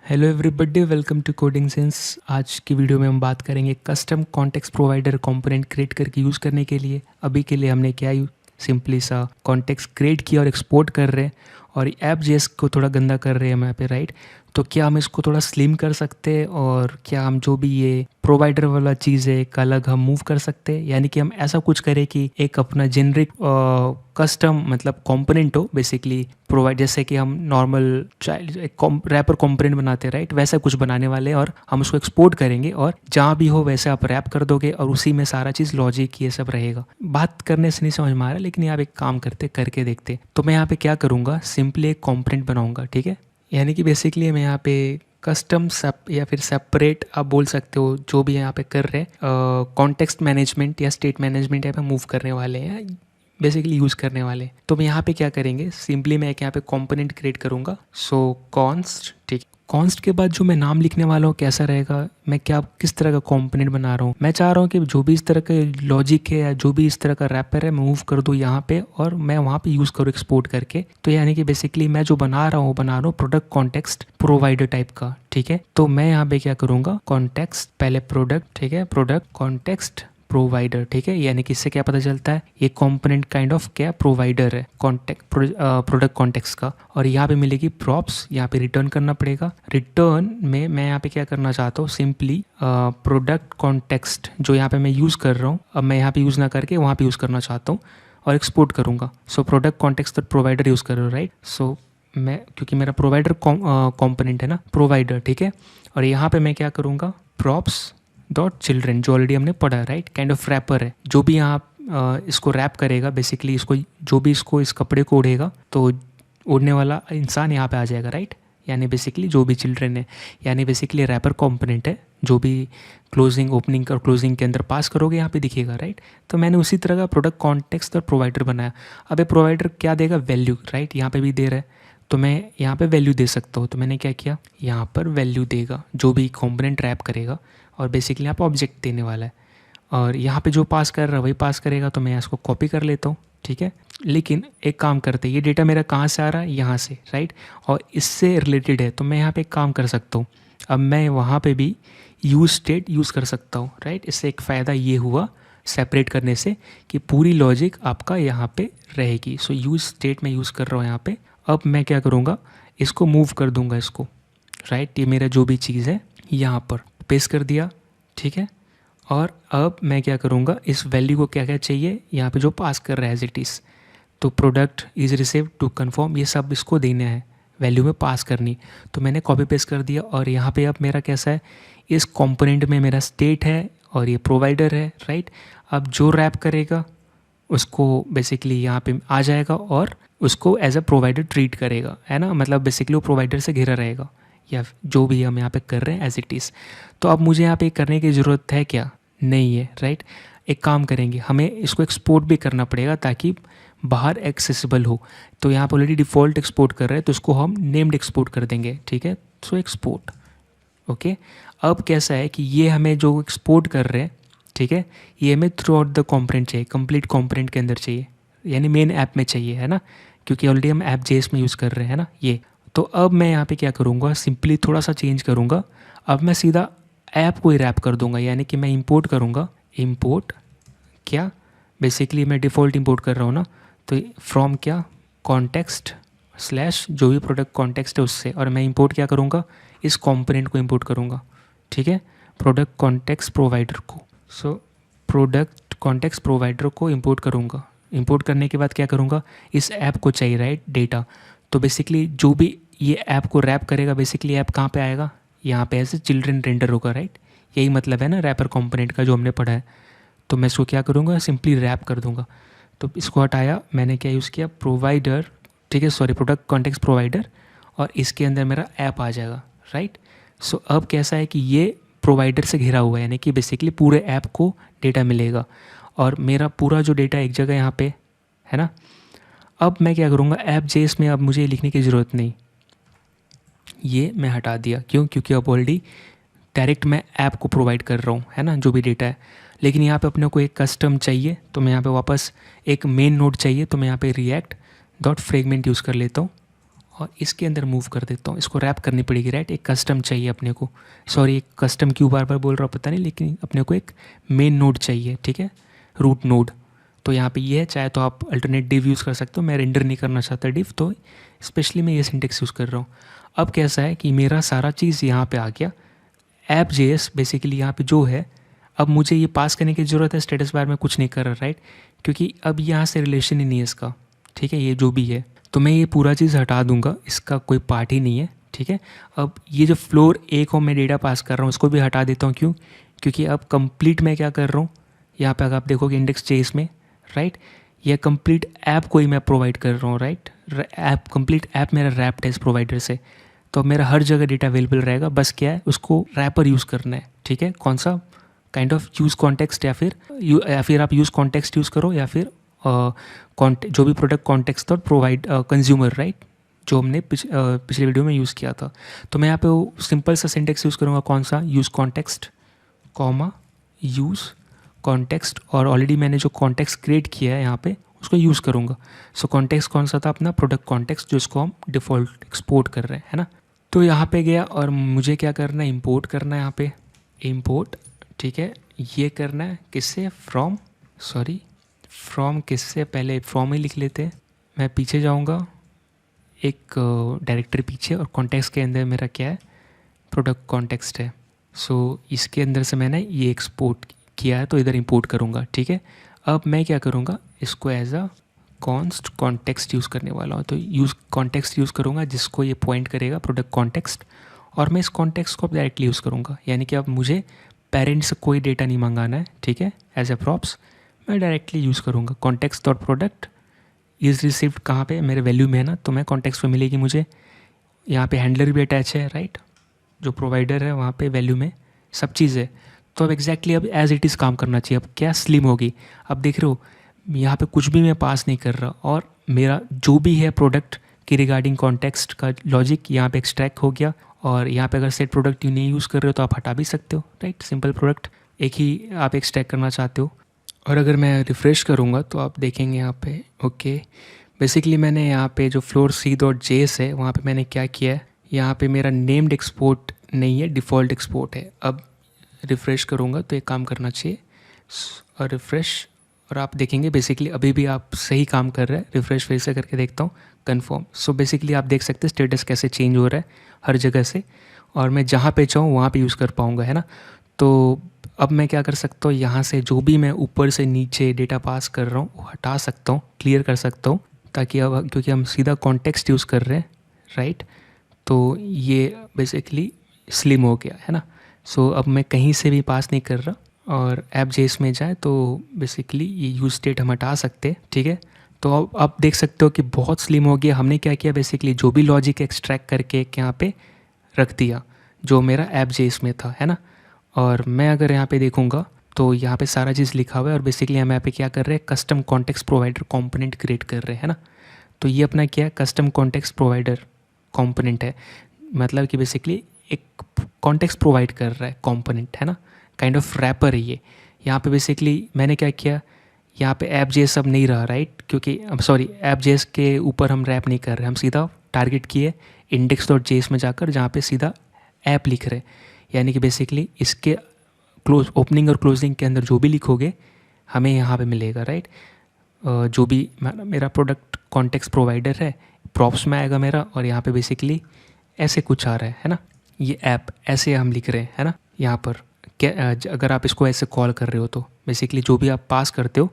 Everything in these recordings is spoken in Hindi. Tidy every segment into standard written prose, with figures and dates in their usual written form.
Hello everybody, welcome to coding sense. आज की वीडियो में हम बात करेंगे custom context provider component create करके यूज़ करने के लिए। अभी के लिए हमने क्या सिंपली सा कॉन्टेक्स्ट क्रिएट किया और एक्सपोर्ट कर रहे हैं और ऐप जेएस को थोड़ा गंदा कर रहे हैं हम यहाँ पे, राइट। तो क्या हम इसको थोड़ा स्लिम कर सकते हैं और क्या हम जो भी ये प्रोवाइडर वाला चीज़ है एक अलग हम मूव कर सकते हैं, यानी कि हम ऐसा कुछ करें कि एक अपना जेनरिक कस्टम मतलब कंपोनेंट हो बेसिकली प्रोवाइड, जैसे कि हम नॉर्मल चाइल्ड एक रैपर कंपोनेंट बनाते हैं, राइट, वैसा कुछ बनाने वाले और हम उसको एक्सपोर्ट करेंगे और जहाँ भी हो वैसे आप रैप कर दोगे और उसी में सारा चीज़ लॉजिक ये सब रहेगा। बात करने से नहीं समझ में आ रहा, लेकिन यहाँ पे एक काम करते करके देखते। तो मैं यहाँ पे क्या करूँगा, सिंपली एक कंपोनेंट बनाऊँगा, ठीक है। यानी कि बेसिकली मैं यहाँ पे कस्टम सब या फिर सेपरेट आप बोल सकते हो, जो भी यहाँ पे कर रहे हैं कॉन्टेक्स्ट मैनेजमेंट या स्टेट मैनेजमेंट यहाँ पे मूव करने वाले हैं, बेसिकली यूज़ करने वाले। तो मैं यहाँ पे क्या करेंगे, सिंपली मैं एक यहाँ पे कंपोनेंट क्रिएट करूँगा। सो कॉन्स्ट, ठीक। कॉन्स्ट के बाद जो मैं नाम लिखने वाला हूँ कैसा रहेगा, मैं क्या किस तरह का कंपोनेंट बना रहा हूँ। मैं चाह रहा हूँ कि जो भी इस तरह का लॉजिक है या जो भी इस तरह का रैपर है मैं मूव कर दूँ यहाँ पे और मैं वहाँ पे यूज़ करूँ एक्सपोर्ट करके। तो यानी कि बेसिकली मैं जो बना रहा हूँ प्रोडक्ट कॉन्टेक्स्ट प्रोवाइडर टाइप का, ठीक है। तो मैं यहाँ पे क्या करूँगा, कॉन्टेक्स्ट पहले प्रोडक्ट, ठीक है, प्रोडक्ट कॉन्टेक्स्ट प्रोवाइडर, ठीक है। यानी कि इससे क्या पता चलता है, ये कंपोनेंट काइंड ऑफ क्या प्रोवाइडर है प्रोडक्ट कॉन्टेक्स्ट का। और यहाँ पे मिलेगी प्रॉप्स, यहाँ पे रिटर्न करना पड़ेगा। रिटर्न में मैं यहाँ पे क्या करना चाहता हूँ, सिंपली प्रोडक्ट कॉन्टेक्स्ट जो यहाँ पे मैं यूज़ कर रहा हूँ, अब मैं यहाँ पे यूज़ ना करके वहाँ पे यूज़ करना चाहता हूँ और एक्सपोर्ट करूँगा। So product context provider use कर रहा हूँ, राइट। सो मैं क्योंकि मेरा प्रोवाइडर कॉम्पोनेंट है ना, प्रोवाइडर, ठीक है। और यहाँ पे मैं क्या करूँगा, प्रॉप्स डॉट चिल्ड्रेन, जो ऑलरेडी हमने पढ़ा है, राइट, काइंड ऑफ रैपर है। जो भी यहाँ इसको रैप करेगा बेसिकली, इसको जो भी इसको इस कपड़े को ओढ़ेगा तो ओढ़ने वाला इंसान यहाँ पे आ जाएगा, राइट। यानी बेसिकली जो भी चिल्ड्रेन है, यानी बेसिकली रैपर कंपोनेंट है, जो भी क्लोजिंग ओपनिंग और क्लोजिंग के अंदर पास करोगे यहाँ पे दिखेगा, राइट। तो मैंने उसी तरह का प्रोडक्ट कॉन्टेक्स्ट और प्रोवाइडर बनाया। अब ये प्रोवाइडर क्या देगा, वैल्यू, राइट, यहाँ पे भी दे रहा है तो मैं यहाँ पे वैल्यू दे सकता हूँ। तो मैंने क्या किया, यहाँ पर वैल्यू देगा जो भी कंपोनेंट रैप करेगा और बेसिकली यहाँ पे ऑब्जेक्ट देने वाला है और यहाँ पे जो पास कर रहा है वही पास करेगा। तो मैं इसको कॉपी कर लेता हूँ, ठीक है। लेकिन एक काम करते हैं, ये डेटा मेरा कहाँ से आ रहा है, यहाँ से, राइट, और इससे रिलेटेड है। तो मैं यहाँ पे एक काम कर सकता हूँ, अब मैं वहाँ पे भी यूज स्टेट यूज़ कर सकता हूँ, राइट। इससे एक फ़ायदा ये हुआ सेपरेट करने से कि पूरी लॉजिक आपका यहाँ पे रहेगी। सो यूज स्टेट मैं यूज़ कर रहा हूँ यहाँ पे। अब मैं क्या करूँगा, इसको मूव कर दूँगा इसको, राइट। ये मेरा जो भी चीज़ है यहाँ पर पेस्ट कर दिया, ठीक है। और अब मैं क्या करूँगा, इस वैल्यू को क्या क्या चाहिए यहाँ पे जो पास कर रहा है एज इट इज़, तो product is received to confirm, ये सब इसको देना है, वैल्यू में पास करनी। तो मैंने कॉपी पेस्ट कर दिया और यहाँ पे अब मेरा कैसा है, इस कंपोनेंट में मेरा स्टेट है और ये प्रोवाइडर है, राइट। अब जो रैप करेगा उसको बेसिकली यहाँ पे आ जाएगा और उसको एज अ प्रोवाइडर ट्रीट करेगा, है ना। मतलब बेसिकली वो प्रोवाइडर से घिरा रहेगा या जो भी हम यहाँ पे कर रहे हैं एज इट इज़। तो अब मुझे यहाँ पे करने की ज़रूरत है क्या, नहीं है, राइट। एक काम करेंगे, हमें इसको एक्सपोर्ट भी करना पड़ेगा ताकि बाहर एक्सेसिबल हो। तो यहाँ पर ऑलरेडी डिफ़ॉल्ट एक्सपोर्ट कर रहे हैं तो इसको हम नेम्ड एक्सपोर्ट कर देंगे, ठीक है। So export, okay. अब कैसा है कि ये हमें जो एक्सपोर्ट कर रहे हैं, ठीक है, ये हमें थ्रू आउट द कॉम्पोनेंट चाहिए, कंप्लीट कॉम्पोनेंट के अंदर चाहिए, यानी मेन ऐप में चाहिए, है ना, क्योंकि ऑलरेडी हम ऐप जेएस में यूज़ कर रहे हैं ना ये। तो अब मैं यहाँ पे क्या करूँगा, सिंपली थोड़ा सा चेंज करूँगा। अब मैं सीधा ऐप को ही रैप कर दूँगा, यानी कि मैं इंपोर्ट करूँगा, इंपोर्ट क्या, बेसिकली मैं डिफ़ॉल्ट इंपोर्ट कर रहा हूँ ना, तो फ्रॉम क्या, कॉन्टेक्स्ट स्लैश जो भी प्रोडक्ट कॉन्टेक्स्ट है उससे, और मैं इंपोर्ट क्या करूँगा, इस कंपोनेंट को इंपोर्ट करूँगा, ठीक है, प्रोडक्ट कॉन्टेक्स्ट प्रोवाइडर को। सो प्रोडक्ट कॉन्टेक्स्ट प्रोवाइडर को इंपोर्ट करूँगा। इंपोर्ट करने के बाद क्या करूँगा, इस ऐप को चाहिए, राइट, डेटा। तो बेसिकली जो भी ये ऐप को रैप करेगा, बेसिकली ऐप कहाँ पे आएगा, यहाँ पे ऐसे चिल्ड्रन रेंडर होगा, राइट। यही मतलब है ना रैपर कंपोनेंट का जो हमने पढ़ा है। तो मैं इसको क्या करूँगा, सिंपली रैप कर दूँगा। तो इसको हटाया, मैंने क्या यूज़ किया, प्रोवाइडर, ठीक है, सॉरी, प्रोडक्ट कॉन्टेक्स्ट प्रोवाइडर, और इसके अंदर मेरा ऐप आ जाएगा, राइट। सो अब कैसा है कि ये प्रोवाइडर से घिरा हुआ है, यानी कि बेसिकली पूरे ऐप को डेटा मिलेगा और मेरा पूरा जो डेटा एक जगह यहाँ पे है ना। अब मैं क्या करूँगा, ऐप जेएस में अब मुझे लिखने की ज़रूरत नहीं, ये मैं हटा दिया, क्यों, क्योंकि अब ऑलरेडी डायरेक्ट मैं ऐप को प्रोवाइड कर रहा हूँ, है ना, जो भी डेटा है। लेकिन यहाँ पे अपने को एक कस्टम चाहिए, तो मैं यहाँ पे वापस एक मेन नोड चाहिए, तो मैं यहाँ पे रिएक्ट डॉट फ्रेगमेंट यूज़ कर लेता हूँ और इसके अंदर मूव कर देता हूँ। इसको रैप करनी पड़ेगी, राइट। एक कस्टम चाहिए अपने को, सॉरी एक कस्टम क्यों बार बार बोल रहा हूँ पता नहीं, लेकिन अपने को एक मेन नोड चाहिए, ठीक है, रूट नोड। तो यहाँ पे ये है, चाहे तो आप अल्टरनेट डिव यूज़ कर सकते हो, मैं रेंडर नहीं करना चाहता डिव, तो स्पेशली मैं ये सिंटेक्स यूज़ कर रहा हूँ। अब कैसा है कि मेरा सारा चीज़ यहाँ पे आ गया, ऐप जेएस बेसिकली यहाँ पे जो है। अब मुझे ये पास करने की ज़रूरत है, स्टेटस बार में कुछ नहीं कर रहा, राइट, क्योंकि अब यहाँ से रिलेशन ही नहीं है इसका, ठीक है, ये जो भी है। तो मैं ये पूरा चीज़ हटा दूंगा, इसका कोई पार्ट ही नहीं है, ठीक है। अब ये जो फ्लोर ए को मैं डेटा पास कर रहा हूँ उसको भी हटा देता हूँ, क्यों, क्योंकि अब कंप्लीट मैं क्या कर रहा हूँ, यहाँ पे अगर आप देखोगे इंडेक्स जेएस में, राइट, ये कंप्लीट ऐप को ही मैं प्रोवाइड कर रहा हूँ, राइट। ऐप कंप्लीट ऐप मेरा रैप्ड है इस प्रोवाइडर से, तो मेरा हर जगह डेटा अवेलेबल रहेगा, बस क्या है उसको रैपर यूज़ करना है, ठीक है। कौन सा काइंड ऑफ यूज़ कॉन्टेक्स्ट, या फिर आप यूज़ कॉन्टेक्स्ट यूज़ करो, या फिर जो भी प्रोडक्ट कॉन्टेक्स्ट और प्रोवाइड कंज्यूमर, राइट, जो हमने पिछले वीडियो में यूज़ किया था। तो मैं यहाँ पे सिंपल सा सिंटेक्स यूज़ करूँगा, कौन सा, use context comma use context, और ऑलरेडी मैंने जो कॉन्टेक्स्ट क्रिएट किया है यहाँ पे उसको यूज़ करूँगा। सो कॉन्टेक्स्ट कौन सा था, अपना प्रोडक्ट कॉन्टेक्स्ट, जो इसको हम डिफ़ॉल्ट एक्सपोर्ट कर रहे हैं, है ना। तो यहाँ पे गया और मुझे क्या करना है, इंपोर्ट करना है, यहाँ पे इंपोर्ट, ठीक है, ये करना है किससे, फ्रॉम किससे, पहले फ्रॉम ही लिख लेते हैं। मैं पीछे जाऊँगा एक डायरेक्टरी पीछे, और कॉन्टेक्स्ट के अंदर मेरा क्या है, प्रोडक्ट कॉन्टेक्स्ट है। सो इसके अंदर से मैंने ये एक्सपोर्ट किया है, तो इधर इंपोर्ट करूँगा, ठीक है। अब मैं क्या करूँगा, इसको एज अ कॉन्टेक्स्ट यूज़ करने वाला हूँ, तो कॉन्टेक्स्ट यूज़ करूँगा जिसको ये पॉइंट करेगा प्रोडक्ट कॉन्टेक्स्ट, और मैं इस कॉन्टेक्स्ट को डायरेक्टली यूज़ करूँगा, यानी कि अब मुझे पेरेंट से कोई डेटा नहीं मंगाना है, ठीक है। एज ए प्रॉप्स मैं डायरेक्टली यूज़ करूँगा context dot product is received, कहाँ पे, मेरे वैल्यू में है ना, तो मैं कॉन्टेक्स्ट पे मिलेगी मुझे। यहाँ पे हैंडलर भी अटैच है, राइट, जो प्रोवाइडर है वहाँ पे वैल्यू में सब चीज़ है। तो अब एग्जैक्टली अब एज इट इज़ काम करना चाहिए। अब क्या स्लिम होगी, अब देख रहे हो यहाँ पे कुछ भी मैं पास नहीं कर रहा, और मेरा जो भी है प्रोडक्ट की रिगार्डिंग कॉन्टेक्स्ट का लॉजिक यहाँ पे एक्सट्रैक्ट हो गया। और यहाँ पे अगर सेट प्रोडक्ट नहीं यूज़ कर रहे हो तो आप हटा भी सकते हो, राइट, सिंपल प्रोडक्ट एक ही आप एक्सट्रैक्ट करना चाहते हो। और अगर मैं रिफ़्रेश करूँगा तो आप देखेंगे यहाँ पे, ओके, बेसिकली मैंने यहाँ पे जो फ्लोर c.js है वहाँ पे मैंने क्या किया है, यहाँ पे मेरा नेम्ड एक्सपोर्ट नहीं है, डिफ़ॉल्ट एक्सपोर्ट है। अब रिफ़्रेश करूँगा तो एक काम करना चाहिए, और रिफ़्रेश, और आप देखेंगे बेसिकली अभी भी आप सही काम कर रहे हैं। रिफ़्रेश फिर से करके देखता हूँ, कन्फर्म। सो बेसिकली आप देख सकते हैं स्टेटस कैसे चेंज हो रहा है हर जगह से, और मैं जहाँ पे चाहूँ वहाँ पे यूज़ कर पाऊँगा, है ना। तो अब मैं क्या कर सकता हूँ, यहाँ से जो भी मैं ऊपर से नीचे डेटा पास कर रहा हूँ वो हटा सकता हूँ, क्लियर कर सकता हूँ, ताकि अब क्योंकि हम सीधा कॉन्टेक्स्ट यूज़ कर रहे हैं, राइट, तो ये बेसिकली स्लिम हो गया, है ना। सो अब मैं कहीं से भी पास नहीं कर रहा, और ऐप जेएस में जाए तो बेसिकली ये यूज स्टेट हम हटा सकते हैं, ठीक है। तो अब आप देख सकते हो कि बहुत स्लिम हो गया। हमने क्या किया, बेसिकली जो भी लॉजिक एक्सट्रैक्ट करके यहाँ पे रख दिया जो मेरा ऐप जेएस में था, है ना। और मैं अगर यहाँ पे देखूँगा तो यहाँ पे सारा चीज़ लिखा हुआ है, और बेसिकली हम यहाँ पे क्या कर रहे हैं, custom context provider component create कर रहे हैं, है ना। तो ये अपना क्या है, कस्टम कॉन्टेक्स्ट प्रोवाइडर कंपोनेंट है, मतलब कि बेसिकली एक कॉन्टेक्स्ट प्रोवाइड कर रहा है कंपोनेंट, है ना, काइंड ऑफ रैपर है ये। यहाँ पे बेसिकली मैंने क्या किया, यहाँ पे ऐप जेएस अब नहीं रहा, राइट, क्योंकि सॉरी ऐप जेएस के ऊपर हम रैप नहीं कर रहे, हम सीधा टारगेट किए index.js में जाकर, जहाँ पे सीधा ऐप लिख रहे, यानी कि बेसिकली इसके ओपनिंग और क्लोजिंग के अंदर जो भी लिखोगे हमें यहाँ पे मिलेगा, राइट। जो भी मेरा प्रोडक्ट कॉन्टेक्स्ट प्रोवाइडर है प्रॉप्स में आएगा मेरा, और यहाँ पे बेसिकली ऐसे कुछ आ रहा है ना, ये ऐप ऐसे हम लिख रहे हैं, है ना। यहाँ पर क्या अगर आप इसको ऐसे कॉल कर रहे हो तो बेसिकली जो भी आप पास करते हो,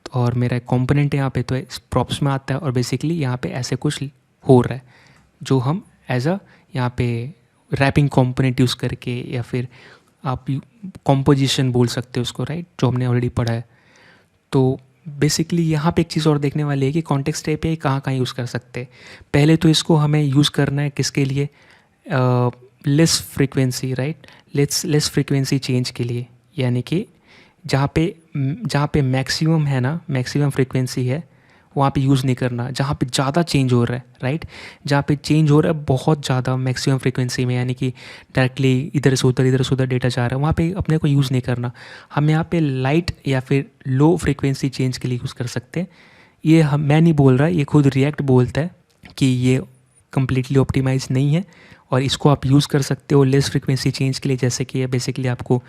और मेरा एक कॉम्पोनेंट है यहाँ पे, तो प्रॉप्स में आता है, और बेसिकली यहाँ पे ऐसे कुछ हो रहा है जो हम एज अ यहाँ पे रैपिंग कॉम्पोनेंट यूज़ करके, या फिर आप कॉम्पोजिशन बोल सकते हो उसको, राइट, जो हमने ऑलरेडी पढ़ा है। तो बेसिकली यहाँ पे एक चीज़ और देखने वाली है कि कॉन्टेक्स्ट एपीआई कहाँ कहाँ यूज़ कर सकते हैं। पहले तो इसको हमें यूज़ करना है किसके लिए, less frequency, right, less frequency change के लिए, यानी कि जहाँ पे मैक्सिमम है ना, मैक्सिमम फ्रीक्वेंसी है वहाँ पे यूज़ नहीं करना। जहाँ पे ज़्यादा चेंज हो रहा है, राइट, जहाँ पे चेंज हो रहा है बहुत ज़्यादा मैक्सिमम फ्रीक्वेंसी में, यानी कि डायरेक्टली इधर से उधर डेटा जा रहा है, वहाँ पे अपने को यूज़ नहीं करना। हम यहाँ पे लाइट या फिर लो फ्रीक्वेंसी चेंज के लिए यूज़ कर सकते हैं। ये मैं नहीं बोल रहा, ये खुद रिएक्ट बोलता है कि ये कम्प्लीटली ऑप्टिमाइज नहीं है, और इसको आप यूज़ कर सकते हो लेस फ्रिक्वेंसी चेंज के लिए। जैसे कि बेसिकली आपको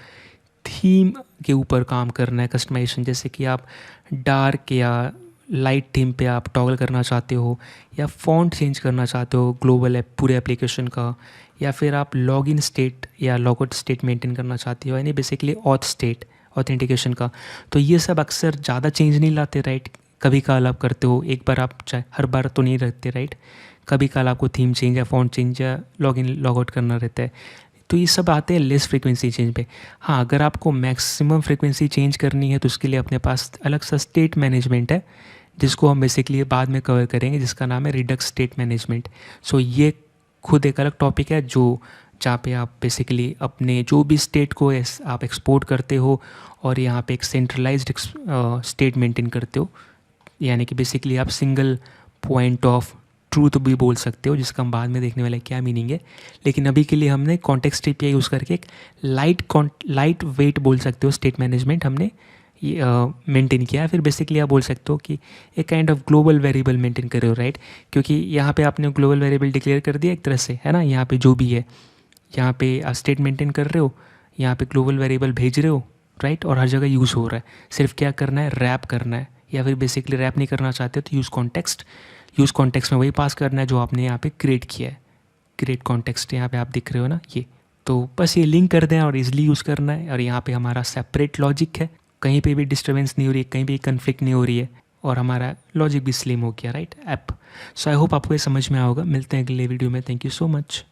थीम के ऊपर काम करना है, कस्टमाइजेशन, जैसे कि आप डार्क या लाइट थीम पे आप टॉगल करना चाहते हो, या फ़ॉन्ट चेंज करना चाहते हो ग्लोबल ऐप पूरे एप्लीकेशन का, या फिर आप लॉगिन स्टेट या लॉगआउट स्टेट मेंटेन करना चाहते हो, यानी बेसिकली ऑथ स्टेट ऑथेंटिकेशन का। तो ये सब अक्सर ज़्यादा चेंज नहीं लाते, राइट। कभी कभार आप करते हो, एक बार आप चाहे हर बार तो नहीं रखते, राइट। कभी कभार आपको थीम चेंज या फ़ॉन्ट चेंज या लॉगिन लॉगआउट करना रहता है। तो ये सब आते हैं लेस फ्रीक्वेंसी चेंज पे। हाँ, अगर आपको मैक्सिमम फ्रीक्वेंसी चेंज करनी है तो उसके लिए अपने पास अलग सा स्टेट मैनेजमेंट है, जिसको हम बेसिकली बाद में कवर करेंगे, जिसका नाम है रिडक्स स्टेट मैनेजमेंट। सो ये खुद एक अलग टॉपिक है, जो जहाँ पे आप बेसिकली अपने जो भी स्टेट को आप एक्सपोर्ट करते हो और यहाँ पे एक सेंट्रलाइज्ड स्टेट मेंटेन करते हो, यानी कि बेसिकली आप सिंगल पॉइंट ऑफ ट्रूथ भी बोल सकते हो, जिसका हम बाद में देखने वाले क्या मीनिंग है। लेकिन अभी के लिए हमने कॉन्टेक्स्ट एपीआई यूज़ करके एक लाइट वेट बोल सकते हो स्टेट मैनेजमेंट हमने ये मेंटेन किया है। फिर बेसिकली आप बोल सकते हो कि एक kind of global variable maintain कर रहे हो, राइट। क्योंकि यहाँ पे आपने ग्लोबल वेरिएबल डिक्लेयर कर दिया एक तरह से, है ना। यहाँ पे जो भी है, यहाँ पे आप स्टेट मेंटेन कर रहे हो, यहाँ पे ग्लोबल वेरिएबल भेज रहे हो, राइट, और हर जगह यूज़ हो रहा है। सिर्फ क्या करना है, रैप करना है, या फिर बेसिकली रैप नहीं करना चाहते हो तो यूज़ कॉन्टेक्स्ट में वही पास करना है जो आपने यहाँ पे क्रिएट किया है। क्रिएट कॉन्टेक्स्ट यहाँ पे आप दिख रहे हो ना, ये तो बस ये लिंक कर दें और इजीली यूज़ करना है। और यहाँ पे हमारा सेपरेट लॉजिक है, कहीं पे भी डिस्टर्बेंस नहीं हो रही है, कहीं भी कन्फ्लिक्ट नहीं हो रही है, और हमारा लॉजिक भी स्लिम हो गया, right, app. So I hope आपको ये समझ में आओगा। मिलते हैं अगले वीडियो में। Thank you so much.